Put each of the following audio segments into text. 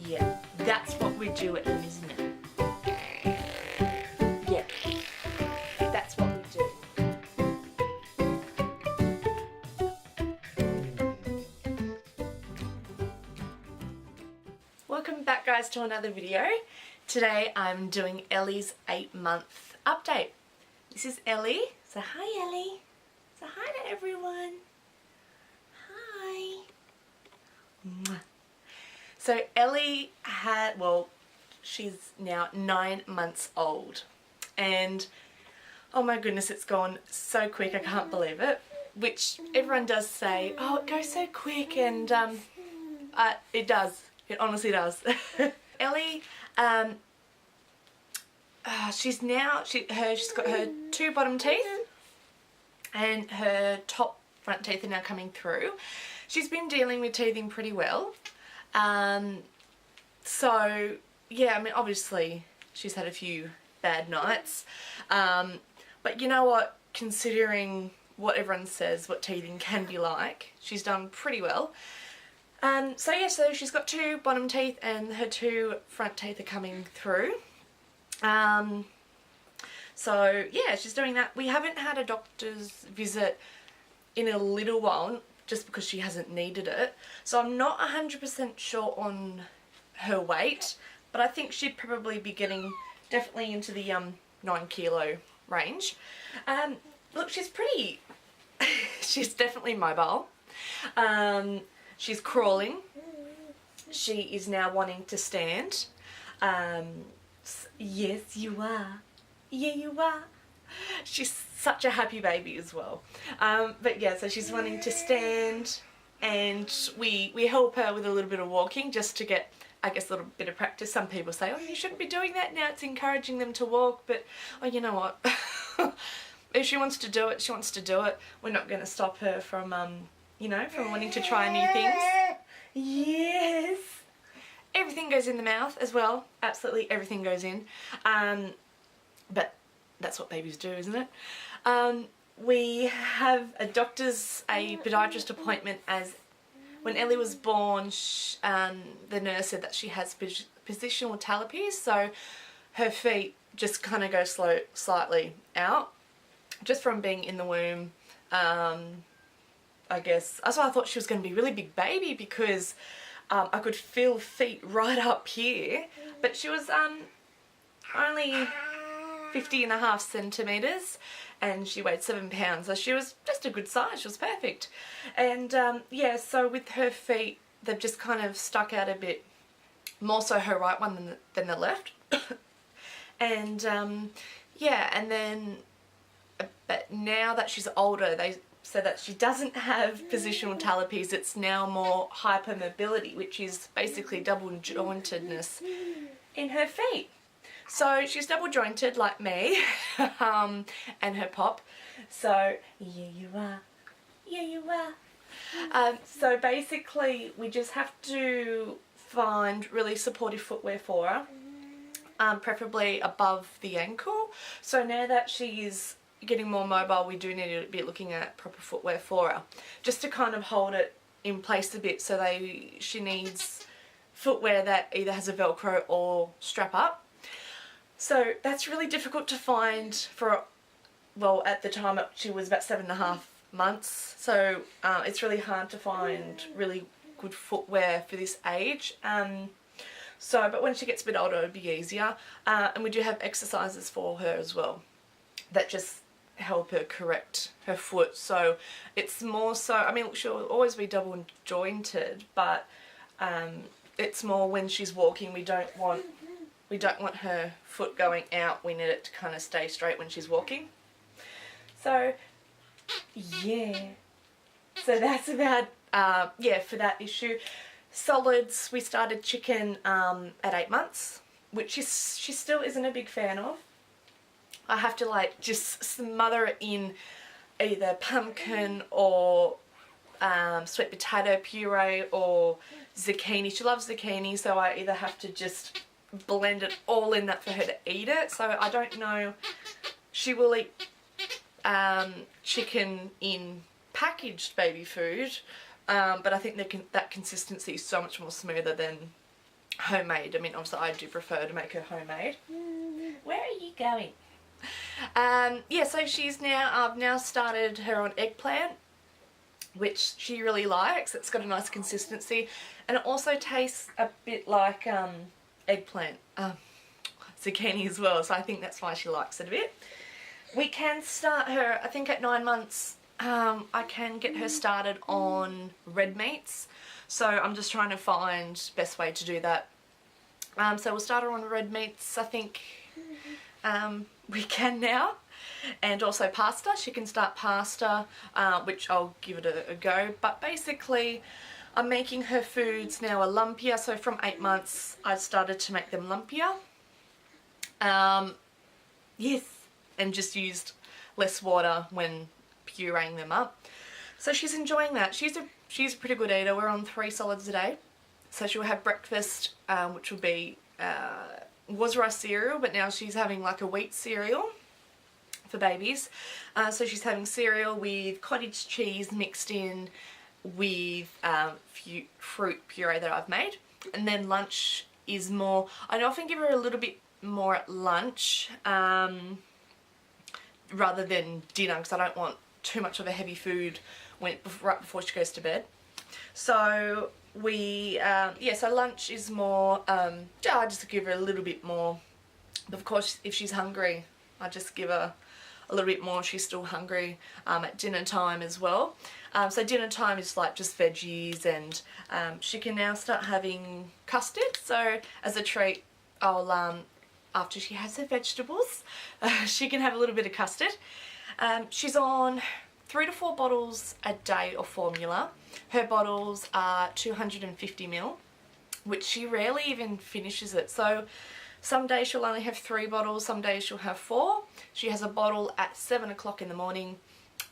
Yeah, that's what we do at home, isn't it? Yeah, that's what we do. Welcome back, guys, to another video. Today I'm doing Ellie's 8-month update. This is Ellie. So hi, Ellie. So hi to everyone. Hi. Mwah. So Ellie had, well, she's now 9 months old, and oh my goodness, it's gone so quick, I can't believe it. Which everyone does say, oh, it goes so quick, and it does. It honestly does. Ellie, she's got her 2 bottom teeth, and her top front teeth are now coming through. She's been dealing with teething pretty well. So yeah, I mean, obviously she's had a few bad nights, but you know what, considering what everyone says what teething can be like, she's done pretty well. So yeah, so she's got 2 bottom teeth and her 2 front teeth are coming through. So yeah, she's doing that. We haven't had a doctor's visit in a little while, just because she hasn't needed it. So I'm not 100% sure on her weight, but I think she'd probably be getting definitely into the 9 kilo range. Look, she's pretty, she's definitely mobile. She's crawling. She is now wanting to stand. Yes, you are. Yeah, you are. She's such a happy baby as well. But yeah, so she's wanting to stand, and we help her with a little bit of walking just to get, I guess, a little bit of practice. Some people say, oh, you shouldn't be doing that now, it's encouraging them to walk, but oh, you know what? If she wants to do it, she wants to do it. We're not going to stop her from, you know, from wanting to try new things. Yes! Everything goes in the mouth as well. Absolutely everything goes in. But that's what babies do, isn't it? We have a podiatrist appointment, as when Ellie was born, the nurse said that she has positional talipes, so her feet just kind of go slightly out, just from being in the womb. I guess, that's why I thought she was going to be a really big baby, because I could feel feet right up here, but she was only 50.5 centimetres, and she weighed 7 pounds, so she was just a good size. She was perfect. And yeah, so with her feet, they've just kind of stuck out a bit, more so her right one than the left. And yeah, and then, but now that she's older, they said that she doesn't have positional talipes, it's now more hypermobility, which is basically double jointedness in her feet. So she's double jointed like me, and her pop. So yeah, you are. Yeah, you are. So basically we just have to find really supportive footwear for her, preferably above the ankle. So now that she is getting more mobile, we do need to be looking at proper footwear for her, just to kind of hold it in place a bit. So she needs footwear that either has a Velcro or strap up. So that's really difficult to find for, well, at the time she was about 7.5 months, so it's really hard to find really good footwear for this age. But when she gets a bit older, it'll be easier. And we do have exercises for her as well that just help her correct her foot. So it's more so, I mean, she'll always be double jointed, but it's more when she's walking, we don't want her foot going out. We need it to kind of stay straight when she's walking. So yeah, so that's about yeah, for that issue. Solids, we started chicken at 8 months, which she still isn't a big fan of. I have to like just smother it in either pumpkin or sweet potato puree or zucchini. She loves zucchini, so I either have to just blend it all in that for her to eat it. So I don't know, she will eat chicken in packaged baby food, but I think that consistency is so much more smoother than homemade. I mean, obviously I do prefer to make her homemade. Where are you going? Yeah, so I've now started her on eggplant, which she really likes. It's got a nice consistency, and it also tastes a bit like eggplant, zucchini as well, so I think that's why she likes it a bit. We can start her, I think at 9 months, I can get her started on red meats, so I'm just trying to find best way to do that. So we'll start her on red meats, I think we can now. And also pasta, she can start pasta, which I'll give it a go. But basically, I'm making her foods now a lumpier. So from 8 months, I started to make them lumpier. Yes, and just used less water when pureeing them up. So she's enjoying that. She's a pretty good eater. We're on 3 solids a day. So she'll have breakfast, which will be was rice cereal, but now she's having like a wheat cereal for babies. So she's having cereal with cottage cheese mixed in with fruit puree that I've made. And then lunch is more, I often give her a little bit more at lunch rather than dinner, because I don't want too much of a heavy food right before she goes to bed. So so lunch is more, I just give her a little bit more. But of course, if she's hungry, I just give her a little bit more. She's still hungry at dinner time as well. So dinner time is like just veggies, and she can now start having custard. So as a treat, I'll after she has her vegetables, she can have a little bit of custard. She's on 3 to 4 bottles a day of formula. Her bottles are 250ml, which she rarely even finishes it. So some days she'll only have 3 bottles, some days she'll have 4. She has a bottle at 7 o'clock in the morning.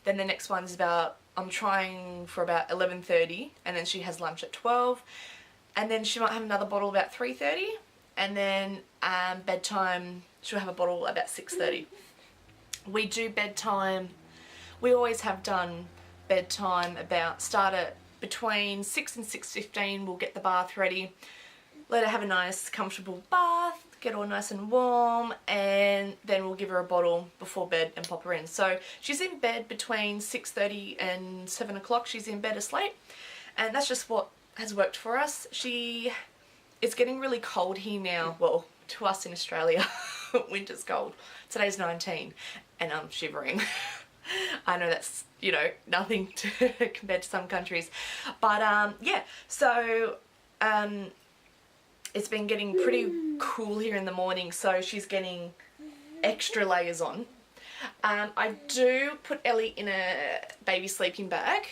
Then the next one's I'm trying for about 11:30, and then she has lunch at 12. And then she might have another bottle about 3:30, and then bedtime she'll have a bottle about 6:30. We do bedtime, we always have done bedtime start at between 6 and 6:15. We'll get the bath ready, let her have a nice comfortable bath, get all nice and warm, and then we'll give her a bottle before bed and pop her in. So she's in bed between 6:30 and 7 o'clock. She's in bed asleep, and that's just what has worked for us. It's getting really cold here now. Well, to us in Australia, winter's cold. Today's 19 and I'm shivering. I know that's, nothing compared to some countries. But yeah, so it's been getting pretty cool here in the morning, so she's getting extra layers on. I do put Ellie in a baby sleeping bag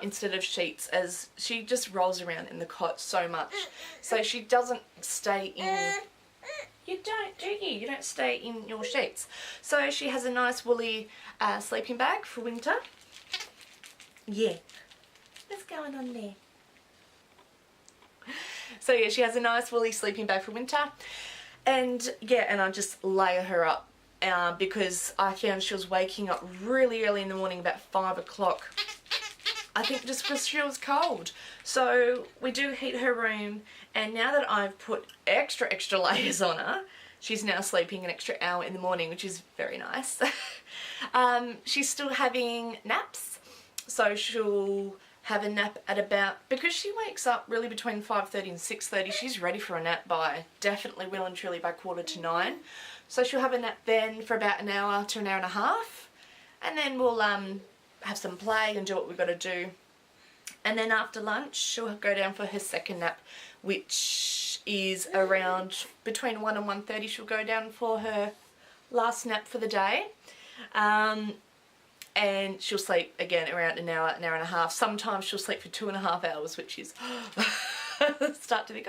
instead of sheets, as she just rolls around in the cot so much. So she doesn't stay in... You don't, do you? You don't stay in your sheets. So she has a nice woolly sleeping bag for winter. Yeah. What's going on there? So yeah, she has a nice woolly sleeping bag for winter. And yeah, and I just layer her up because I found she was waking up really early in the morning, about 5 o'clock. I think just because she was cold. So we do heat her room, and now that I've put extra layers on her, she's now sleeping an extra hour in the morning, which is very nice. She's still having naps, so she'll have a nap at about, because she wakes up really between 5:30 and 6:30, she's ready for a nap by, definitely well and truly by 8:45. So she'll have a nap then for about an hour to an hour and a half, and then we'll have some play and do what we've got to do. And then after lunch she'll go down for her second nap, which is around between 1 and 1:30. She'll go down for her last nap for the day, and she'll sleep again around an hour and a half. Sometimes she'll sleep for 2.5 hours, which is start to think,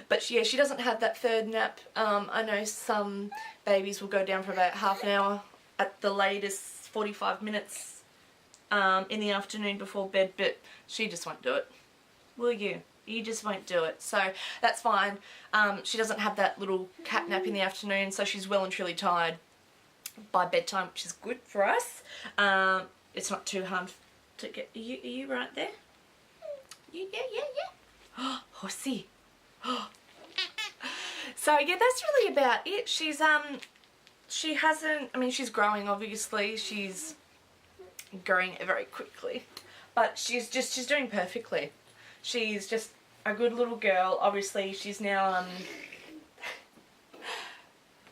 but yeah, she doesn't have that third nap. I know some babies will go down for about half an hour, at the latest 45 minutes in the afternoon before bed, but she just won't do it. Will you? You just won't do it. So that's fine. She doesn't have that little cat nap in the afternoon, so she's well and truly tired by bedtime, which is good for us. It's not too hard to get. Are you right there? Yeah. Horsey. So yeah, that's really about it. She hasn't, I mean, she's growing, obviously. She's growing very quickly, but she's doing perfectly. She's just a good little girl. Obviously, she's now,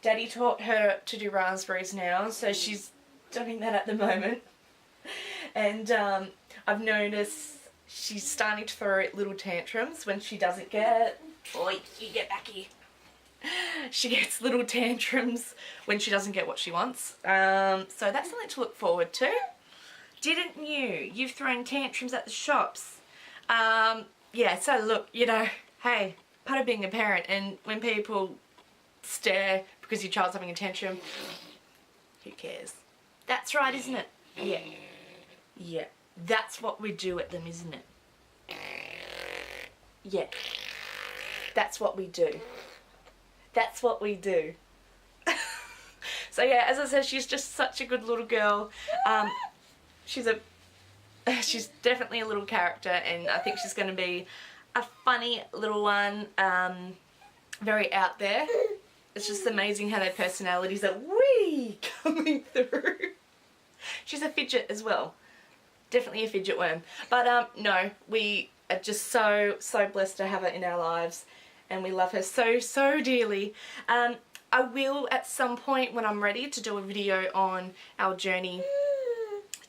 Daddy taught her to do raspberries now, so she's doing that at the moment. And I've noticed she's starting to throw little tantrums when she doesn't get, oi, you get back here. She gets little tantrums when she doesn't get what she wants. So that's something to look forward to. Didn't you? You've thrown tantrums at the shops. Yeah, so look, you know, hey, part of being a parent, and when people stare because your child's having a tantrum, who cares? That's right, isn't it? Yeah. Yeah. That's what we do at them, isn't it? Yeah. That's what we do. That's what we do. So yeah, as I said, she's just such a good little girl. She's definitely a little character, and I think she's going to be a funny little one. Very out there. It's just amazing how their personalities are coming through. She's a fidget as well. Definitely a fidget worm. But no, we are just so blessed to have her in our lives, and we love her so dearly. I will at some point, when I'm ready, to do a video on our journey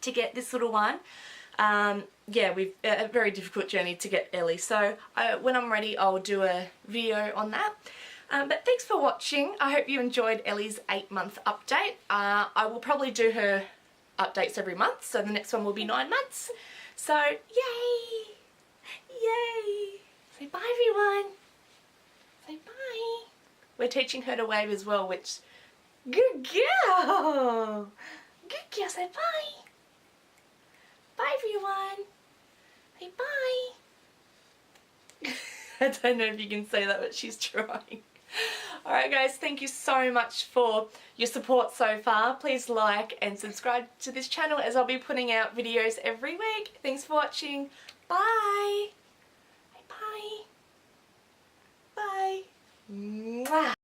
to get this little one. Yeah, we've a very difficult journey to get Ellie, so when I'm ready I'll do a video on that. But thanks for watching. I hope you enjoyed Ellie's 8-month update. I will probably do her updates every month, so the next one will be 9 months. So yay! Yay! Say bye, everyone. Say bye. We're teaching her to wave as well, which, good girl. Good girl. Say bye. Bye, everyone. Say bye. I don't know if you can say that, but she's trying. Alright guys, thank you so much for your support so far. Please like and subscribe to this channel, as I'll be putting out videos every week. Thanks for watching. Bye. Bye. Bye. Mwah.